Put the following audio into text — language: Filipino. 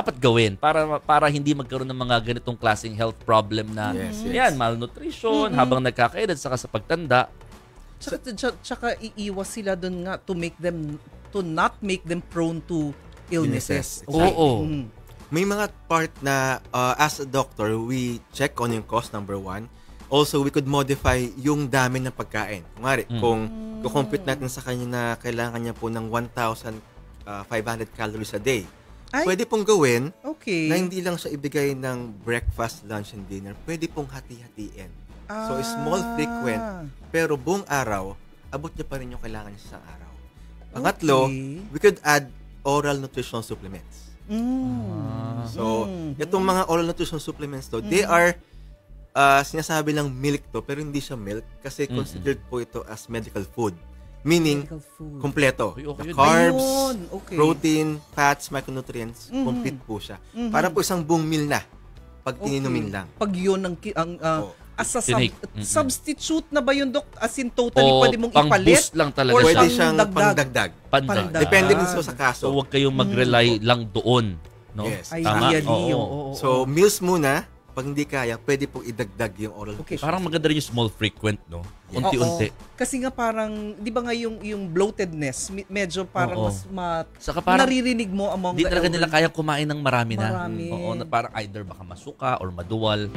dapat gawin para hindi magkaroon ng mga ganitong klaseng health problem na yan, malnutrition habang nagkakaedad saka sa pagtanda. Tsaka iiwas sila dun nga to not make them prone to illnesses. Exactly. Oo. May mga part na as a doctor, we check on yung cost, number one. Also, we could modify yung dami ng pagkain. Kunwari, kung compute natin sa kanya na kailangan niya po ng 1,500 calories a day, pwede pong gawin na hindi lang siya ibigay ng breakfast, lunch, and dinner. Pwede pong hati-hatiin. So, small, frequent, pero buong araw, abot niya pa rin yung kailangan niya sa araw. Pangatlo, we could add oral nutritional supplements. So, itong mga oral nutritional supplements to, they are sinasabi lang milk to, pero hindi siya milk kasi considered po ito as medical food. Meaning, kompleto. The carbs, protein, fats, micronutrients, complete po siya. Para po isang buong meal na pag ininumin lang. Pag yun as a substitute na ba yun, Dok? As in totally pwede mong ipalit? Pang-boost lang talaga or siya. Pwede siyang pangdagdag. Depende din sa kaso. So, huwag kayong mag-rely lang doon. No? Yes. Ideally. So, meals muna. Pag hindi kaya, pwede pong idagdag yung oral nutrition. Parang maganda rin yung small frequent, no? Unti-unti. Kasi nga parang, di ba nga yung bloatedness, medyo parang Saka parang, naririnig mo among hindi talaga nila kaya kumain ng marami na. Marami. Parang either baka masuka or maduwal.